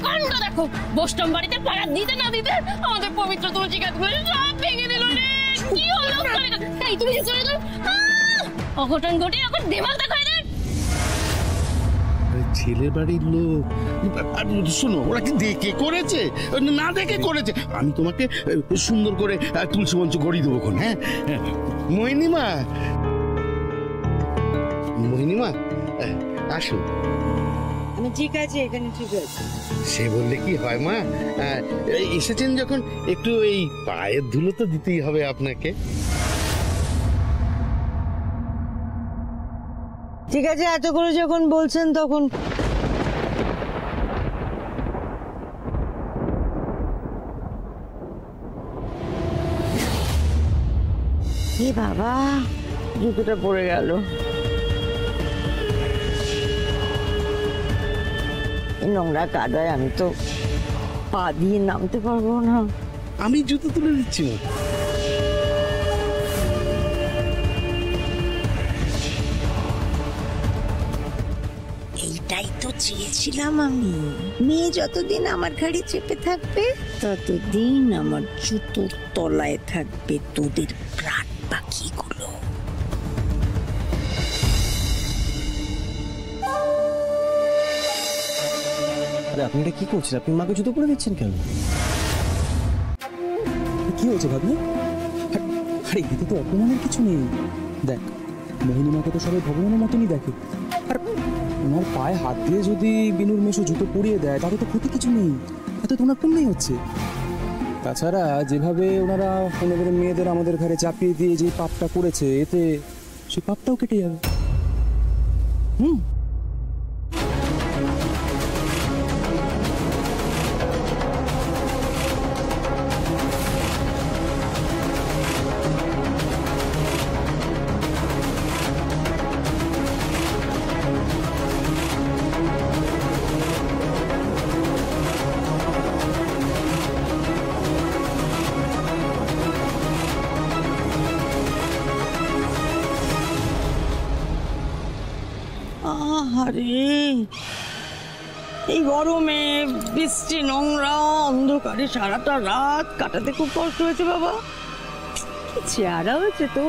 কাণ্ড দেখো, বোস্টম বাড়িতে পাড়া দিতে না দিতে আমাদের পবিত্র তুলসী গাছগুলো সব ভেঙে দিল রে। কি হলো? তাই তুমি কি করে দিল? অঘটন ঘটে এখন দেমাগ দেখায় রে। ছেলে বাড়ির লোক, শোনো ওরা কি দেখে করেছে না দেখে করেছে? আমি তোমাকে সুন্দর করে তুলসী মঞ্চ গড়িয়ে দেবো। হ্যাঁ মোহিনীমা, মোহিনীমা আসো। ঠিক আছে, এখানে ঠিক আছে। সে বললে কি হয় মা, এসেছেন যখন একটু এই পায়ের ধুলো তো দিতেই হবে আপনাকে। ঠিক আছে, এত করে যখন বলছেন তখন এ বাবা, জুতোটা পড়ে গেল। নোংরা কাদায় আমি তো পা দিয়ে নামতে পারবো না। আমি জুতো তুলে দিচ্ছি না। এইটাই তো চেয়েছিলাম আমি। মেয়ে যতদিন আমার ঘাড়ে চেপে থাকবে ততদিন আমার জুতোর তলায় থাকবে তোদের প্রাণ পাখিগুলো। আপনি এটা কি করছেন? আপনি মাকে জুতো পরে দিচ্ছেন কেন? কি হয়েছে ভাবি? আরে এতে তো অপমানের কিছু নেই। দেখ, মোহিনীমাকে তো সবাই ভগবানের মতনই দেখে, আর ওনার পায়ে হাত দিয়ে যদি বিনুর মেশো জুতো পরিয়ে দেয় তাতে তো ক্ষতি কিছু নেই, এত তো ওনার পুণ্যই হচ্ছে। তাছাড়া যেভাবে ওনারা ওনাদের মেয়েদের আমাদের ঘরে চাপিয়ে দিয়ে যে পাপটা করেছে, এতে সেই পাপটাও কেটে যাবে। আরে এই গরমে, বৃষ্টি, নোংরা, অন্ধকারে সারাটা রাত কাটাতে খুব কষ্ট হয়েছে বাবা। চেহারা হয়েছে তো।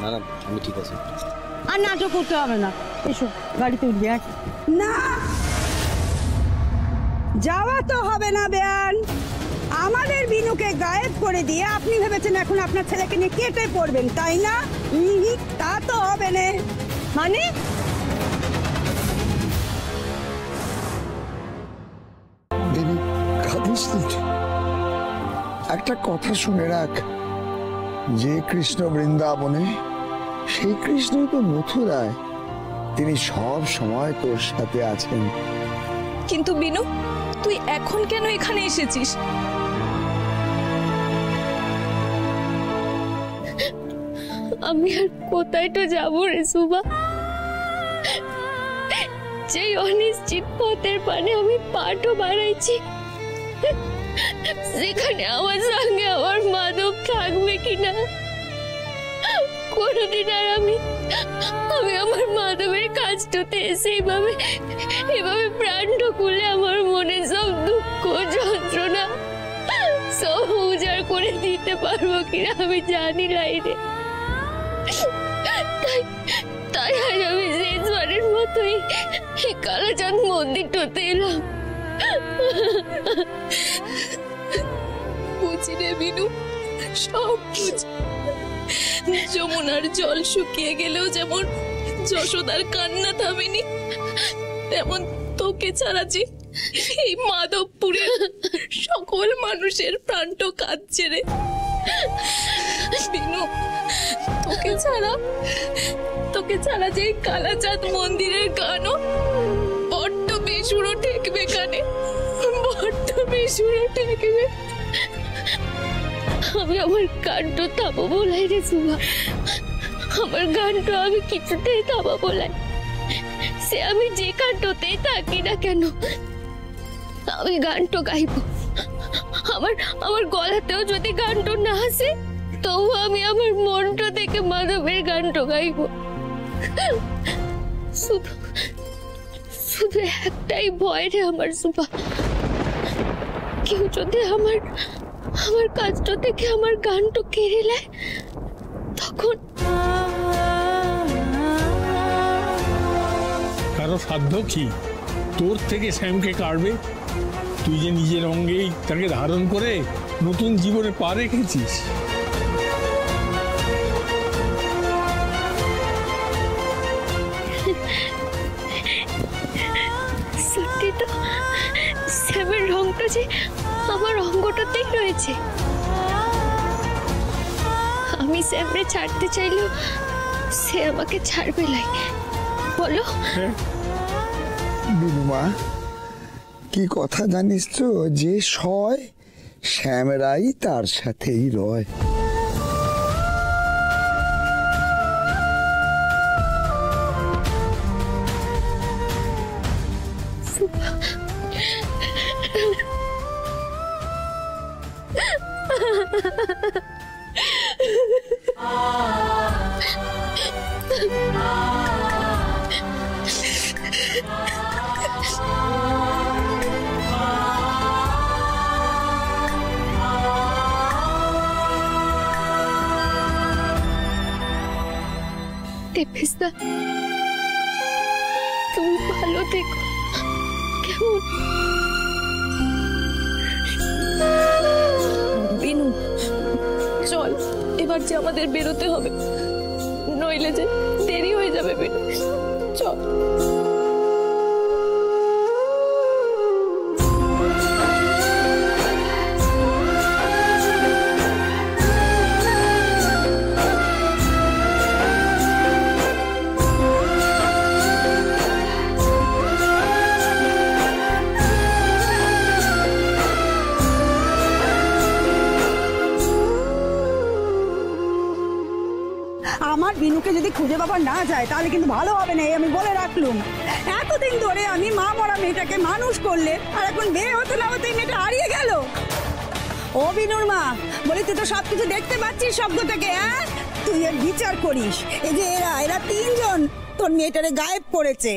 না না, আমি ঠিক আছে। আর নাটক করতে হবে না, এসো গাড়িতে উঠবে। না, যাওয়া তো হবে না বেয়ান। আমাদের বিনুকে গায়েব করে দিয়ে আপনি ভেবেছেন এখন আপনার ছেলেকে নিয়ে কেটে পড়বেন, তাই না? তা তো হবে না। মানে একটা কথা শুনে রাখ, যে কৃষ্ণ বৃন্দাবনে সেই কৃষ্ণই তো মথুরায়। তিনি সব সময় তোর সাথে আছেন। কিন্তু বিনু, তুই এখন কেন এখানে এসেছিস? আমি আর কোথায় তো যাবো রে সুবা? যে অনিশ্চিত পথের পানে আমি পাটও বাড়াইছি, সেখানে আমার সঙ্গে আমার মাধব থাকবে কিনা কোনদিন। আর আমি আমার মাধবের কাজটাতে এসে এভাবে প্রাণ ঢুকুলে আমার মনে সব দুঃখ যন্ত্রণা সব উজাড় করে দিতে পারবো কিনা আমি জানি নাই রে। তাই আজ আমি শেষবারের মতোই কালাচাঁদ মন্দিরটাতে এলাম। বুঝি রে বিনু, সব বুঝি। যমুনার জল শুকিয়ে গেলেও যেমন যশোদার কান্না থামেনি, তেমন তোকে ছাড়া যে এই মাধবপুরের সকল মানুষের প্রাণটা কাঁদছে রে বিনু। তোকে ছাড়া যে কালাচাঁদ মন্দিরের গানও বড্ড বেসুরো ঠেকবে কানে, বড্ড বেসুরো ঠেকবে। আমি আমার গানটা থামাবো বলাই রে সুভা, আমার গানটা আমি কিছুতেই থামাবো বলাই। সে আমি যে গানটাতেই থাকি না কেন আমি গানটা গাইবো। আমার গলাতেও যদি গানটা না আসে তবু আমি আমার মনটা থেকে মাধবের গানটা গাইবো। শুধু একটাই ভয় রে আমার সুভা, কেউ যদি আমার আমার কাজটা থেকে আমার গানটা কেড়ে নেয় তখন কারো সাধ্য কি তোর থেকে শ্যামকে কাটবে? তুই যে নিজের অঙ্গেই তাকে ধারণ করে নতুন জীবনে পা রেখেছিস। সত্যি তো শ্যামের রংটা যে আমার অঙ্গটাতেই রয়েছে। আমি শ্যামরে ছাড়তে চাইলেও সে আমাকে ছাড়বে লাই। বলো বিনুমা, কি কথা জানিস তো, যে সয় শ্যামরাই তার সাথেই রয়। দেবেশদা, তুমি ভালো থেকো। কেমন? বিনু চল, এবার যে আমাদের বেরোতে হবে, নইলে যে দেরি হয়ে যাবে। বিনু চল। আমার বিনুকে যদি খুঁজে পাওয়া না যায় তাহলে কিন্তু ভালো হবে না, এই আমি বলে রাখলুম। এতদিন ধরে আমি মা মরা মেয়েটাকে মানুষ করলে, আর এখন বিয়ে হতে না হতেই মেয়েটা হারিয়ে গেল। ও বিনুর মা, বলি তুই তো সবকিছু দেখতে পাচ্ছিস শব্দটাকে, হ্যাঁ? তুই এর বিচার করিস। এই যে এরা তিনজন তোর মেয়েটারে গায়েব করেছে।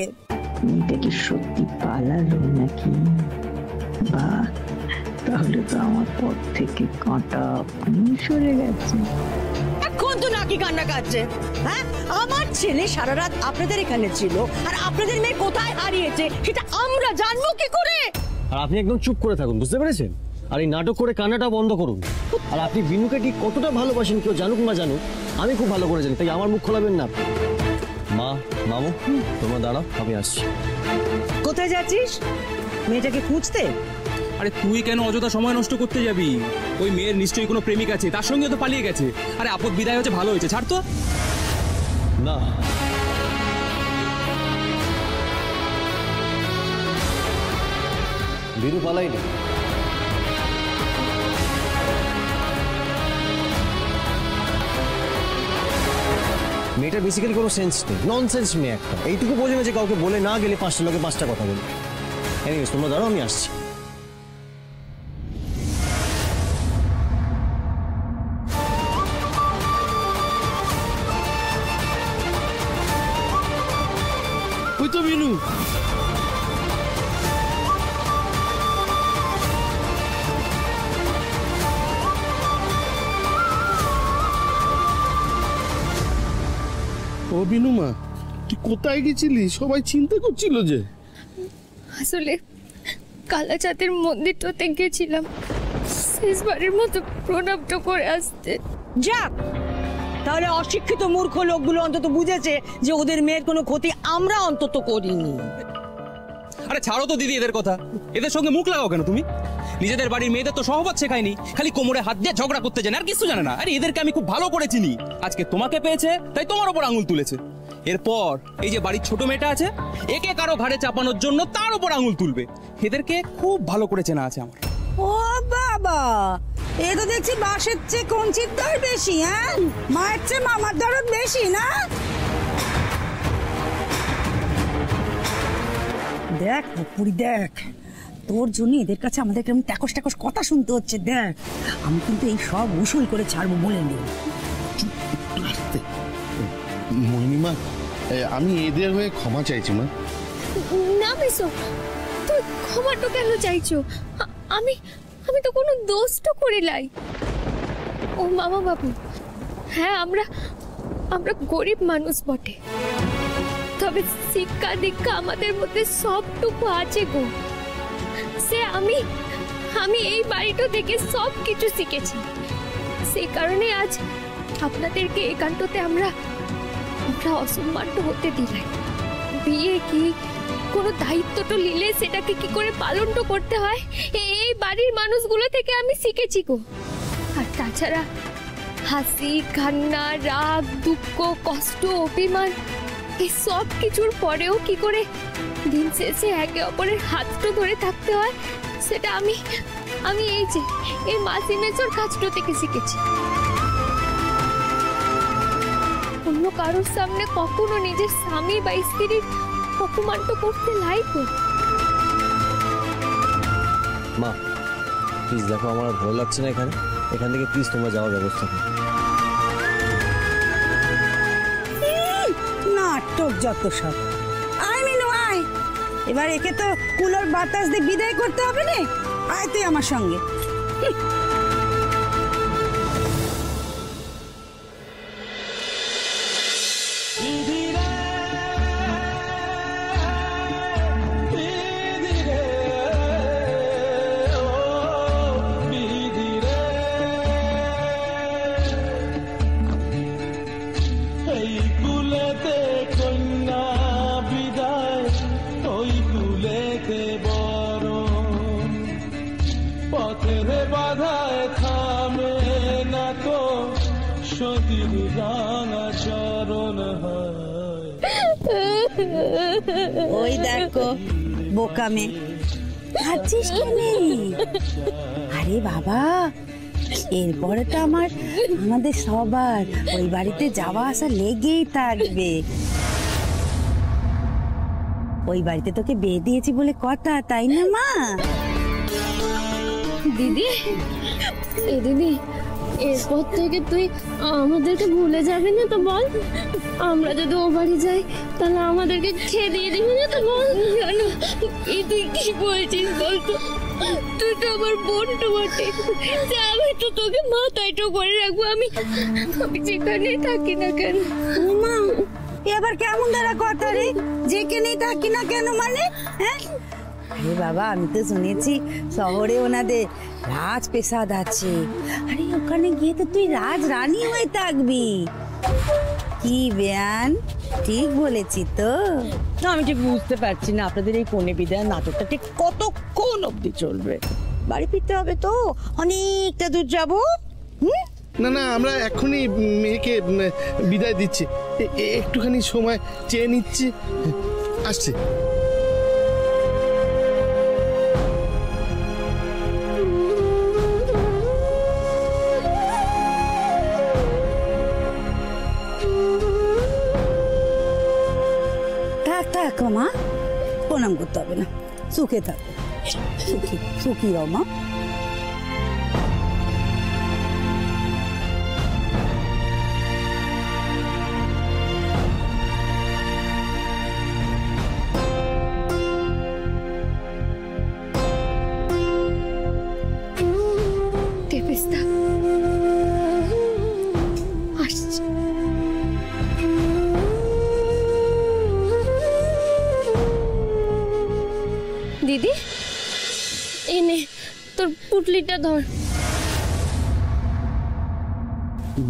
মেয়েটা কি সত্যি পালালো নাকি? বা তাহলে তো আমার পথ থেকে কাঁটা সরে গেছে। এখন তো নাকি কান্না কাটছে, হ্যাঁ? আমার ছেলে সারা রাত আপনাদের এখানে ছিল, আর আপনাদের মেয়ে কোথায় হারিয়েছে সেটা আমরা জানবো কি করে? আর আপনি একদম চুপ করে থাকুন, বুঝতে পেরেছেন? আর এই নাটক করে কান্নাটা বন্ধ করুন। আর আপনি বিনুকে ঠিক কতটা ভালোবাসেন কেউ জানুক না জানুক, আমি খুব ভালো করে জানি, তাই আমার মুখ খোলাবেন না। মা, মামু, তোমরা দাঁড়াও, আমি আসছি। কোথায় যাচ্ছিস? মেয়েটাকে খুঁজতে? আরে তুই কেন অযথা সময় নষ্ট করতে যাবি? ওই মেয়ের নিশ্চয়ই কোনো প্রেমিক আছে, তার সঙ্গে তো পালিয়ে গেছে। আরে আপদ বিদায় হচ্ছে, ভালো হয়েছে, ছাড় তো। না, বিনু পালাইনি। মেয়েটার বেসিক্যালি কোনো সেন্স নেই, ননসেন্স মেয়ে একটা। এইটুকু বোঝে না যে কাউকে বলে না গেলে পাঁচটা লোকে পাঁচটা কথা বলে। এনিওয়েজ, তোমরা দাঁড়াও, আমি আসছি। ওই তো বিনু। ও বিনুমা, তুই কোথায় গেছিলি? সবাই চিন্তা করছিল যে। আসলে কালাচাঁদের মন্দিরটাতে গেছিলাম শেষবারের মতো প্রণামটা করে আসতে। যাক, তাহলে অশিক্ষিত মূর্খ লোকগুলো অন্তত বুঝেছে যে ওদের মেয়ের কোনো ক্ষতি আমরা অন্তত করিনি। আরে ছাড়ো তো দিদি এদের কথা, এদের সঙ্গে মুখ লাগাও কেন তুমি? নিজেদের বাড়ির মেয়েদের তো সহবাদ শেখায়নি, খালি কোমরে হাত দিয়ে ঝগড়া করতে জানে, আর কিছু জানে না। আরে এদেরকে আমি খুব ভালো করে চিনি। আজকে তোমাকে পেয়েছে তাই তোমার ওপর আঙুল তুলেছে। এরপর এই যে বাড়ির ছোট মেয়েটা আছে, একে কারো ঘাড়ে চাপানোর জন্য তার ওপর আঙুল তুলবে। এদেরকে খুব ভালো করে চেনা আছে আমার। ও বাবা, এ তো দেখছি বাসের চেয়ে কঞ্চির দর বেশি, হ্যাঁ? মায়ের চেয়ে মামার দরদ বেশি না? দেখ পুরি, দেখ তোর জন্য এদের কাছে আমাদের কেমন ট্যাকস ট্যাকস কথা শুনতে হচ্ছে। দেখ, আমি কিন্তু এই সব উসুল করে ছাড়বো বলে নি। মহিমা, আমি এদের হয়ে ক্ষমা চাইছি মা। না মেসো, তুই ক্ষমাটা কেন চাইছো? আমি আমি তো কোনো দোষ তো করি নাই। ও মামা বাবু, হ্যাঁ আমরা গরিব মানুষ বটে, তবে শিক্ষা দীক্ষা আমাদের মধ্যে সবটুকু আছে গো। সে আমি এই বাড়িটা থেকে সব কিছু শিখেছি, সেই কারণে আজ আপনাদেরকে একান্ততে আমরা অসম্মান হতে দিলাই। বিয়ে কি কোনো দায়িত্ব তো নিলে সেটাকে কি করে পালন তো করতে হয় এই বাড়ির মানুষগুলো থেকে আমি শিখেছি গো। আর তাছাড়া হাসি কান্না রাগ দুঃখ কষ্ট অভিমান এই সব কিছুর পরেও কি করে দিন শেষে একে অপরের হাতটা ধরে থাকতে হয় সেটা আমি এই মাসি মেজোর কাজটা থেকে শিখেছি। অন্য কারোর সামনে কখনো নিজের স্বামী বা স্ত্রীর অপমান তো করতে লাইকো। মা প্লিজ দেখো, আমার আর ভালো লাগছে না এখান থেকে প্লিজ তোমরা যাওয়ার ব্যবস্থা করো। নাটক যত সব। আয় মিনু আয়, এবার একে তো কুলোর বাতাস দিয়ে বিদায় করতে হবে না। আয় তুই আমার সঙ্গে। ওই দেখো বোকা মেয়ে, ভাবছিস কি নেই? আরে বাবা, এরপরে তো আমাদের সবার ওই বাড়িতে যাওয়া আসা লেগেই থাকবে। ওই বাড়িতে তোকে বিয়ে দিয়েছি বলে কথা, তাই না মা? দিদি, দিদি এরপর থেকে তুই আমাদেরকে ভুলে যাবি না তো বল? আমরা যদি ও বাড়ি যাই তাহলে আমাদেরকে খেয়ে দিয়ে দিবি না তো বল? জানো তুই কি বলছিস বলতো? তুই তো আমার বোনটা বটে, আমি তো তোকে মাথায় তো করে রাখবো। আমি যেখানেই থাকি না কেন। মা এবার কেমন ধরা কথা রে, যেখানেই থাকি না কেন মানে? হ্যাঁ আরে বাবা, আমি তো শুনেছি শহরে ওনাদের রাজ পেশাদ আছে। আরে ওখানে গিয়ে তো তুই রাজ রানী হয়ে থাকবি। কি বেয়ান, ঠিক বলেছি তো? আমি ঠিক বুঝতে পারছি না আপনাদের এই কনে বিদায় নাটকটা ঠিক কতক্ষণ অবধি চলবে। বাড়ি ফিরতে হবে তো, অনেকটা দূর যাবো। না আমরা এখনই মেয়েকে বিদায় দিচ্ছি, একটুখানি সময় চেয়ে নিচ্ছি, আসছে। থাক মা, প্রণাম করতে হবে না, সুখে থাকো, সুখী রও মা। দিদি এনে তোর পুটলিটা ধর।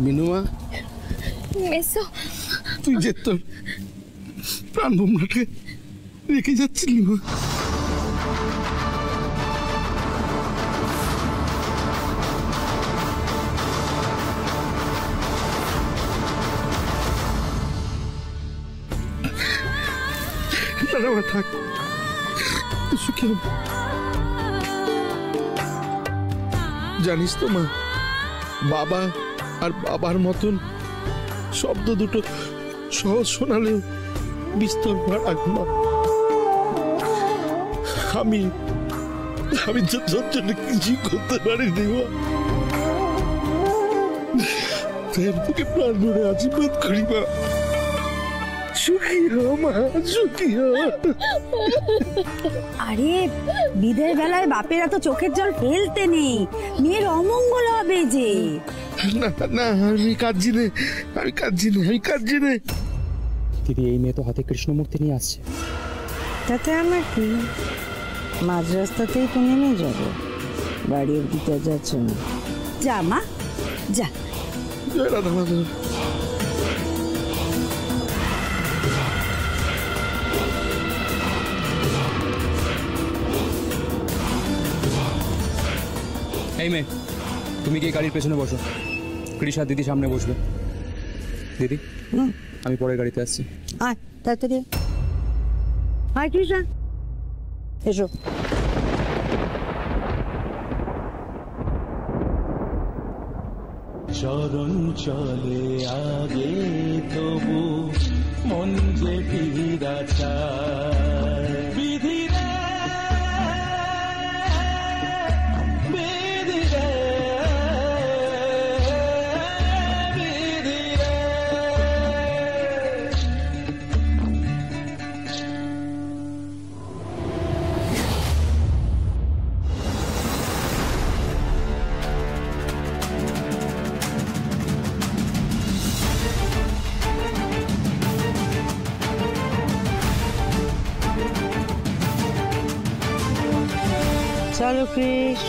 মিনুয়া, মেসো তুই যে তোর প্রাণ ভোমরাকে রেখে যাচ্ছিলি মা। থাক, জানিস তো মা, বাবা আর বাবার মতন শব্দ দুটো সহজ শোনালেও বিস্তর ভাড়া মা। আমি তোর জন্য কিছু করতে পারিনি মা, তাই তোকে প্রাণ ভরে আশীর্বাদ করি মা। সুখী হো মা, সুখী হো। আরে বিদের বেলায় বাপেরা তো চোখের জল ফেলতে নেই, মেয়ের অমঙ্গল হবে যে। না না, আমি কাঁদছি না, আমি কাঁদছি না, আমি কাঁদছি না। দিদি, এই মেয়ে তো হাতে কৃষ্ণমূর্তি নিয়ে আসছে। তাতে আমার কি, মাঝ রাস্তাতেই তো নেমে যাবো, বাড়ি অব্দি তো যাচ্ছে না। যা মা যা। জয় রাধা মাধব। এই মেয়ে, তুমি কি গাড়ির পেছনে বসো, কৃষা দিদি সামনে বসবে। দিদি, আমি পরের গাড়িতে আসছি। আয় তাড়াতাড়ি আয় কৃষ্ণা, এসো। চরণ চলে আগে তবু মন যে ফিরা চায়। বিধিরে বিধিরে বিধিরে। চলো কৃষ।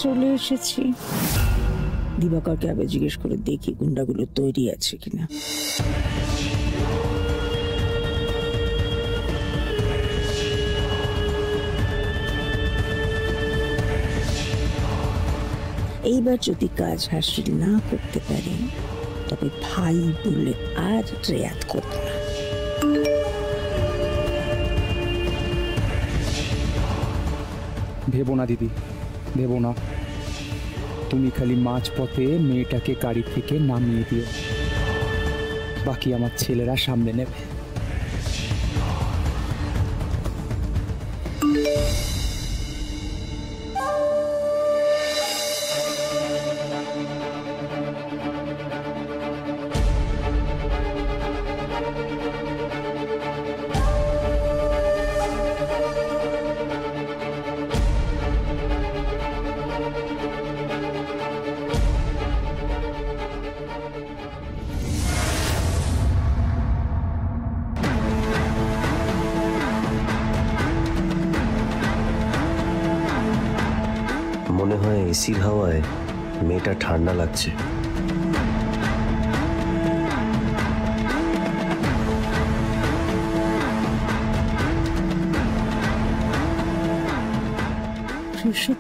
চলে এসেছি, দিবাকরকে আবার জিজ্ঞেস করে দেখি গুন্ডাগুলো তৈরি আছে কিনা। এইবার যদি কাজ হাসিল না করতে পারি তবে ভাই বলে আর রেয়াত করবো না। ভেবো না দিদি, ভেবো না। তুমি খালি মাঝপথে মেয়েটাকে গাড়ি থেকে নামিয়ে দিও, বাকি আমার ছেলেরা সামলে নেবে। মনে হয় এসির হাওয়ায় মেয়েটা ঠান্ডা লাগছে।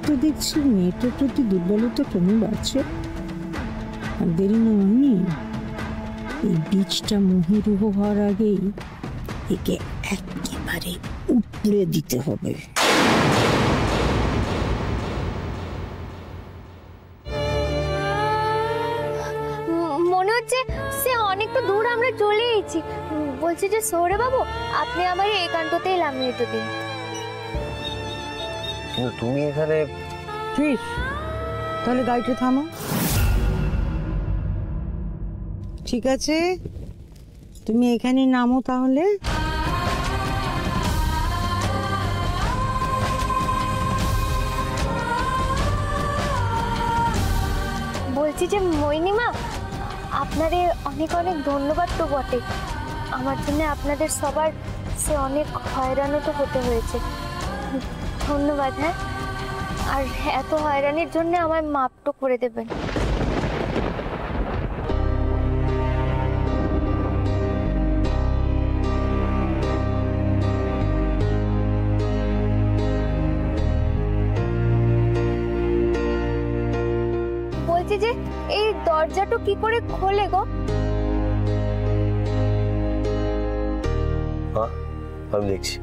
তো দেখছি মেয়েটার প্রতি দুর্বলতা কমে বাড়ছে, আর দেরি না হয়নি। এই বীজটা মহিরুহ হওয়ার আগেই একে একেবারে উপড়ে দিতে হবে। সে অনেকটা দূর আমরা চলে এসেছি। বলছি যে সৌরে বাবু, আপনি আমার এই কাণ্ডতেই লামিয়ে দিন। কিন্তু তুমি এখানে ত্রিশ, তাহলে গাড়িটা থামো। ঠিক আছে, তুমি এখানে নামো তাহলে। বলছি যে মোহিনীমা, আপনারে অনেক অনেক ধন্যবাদ তো বটে। আমার জন্য আপনাদের সবার সে অনেক হয়রানও তো হতে হয়েছে। ধন্যবাদ। হ্যাঁ, আর এত হয়রানির জন্য আমার মাপটো করে দেবেন। বলছি যে এই দরজাটা কি করে খোলে গো? আমি দেখছি।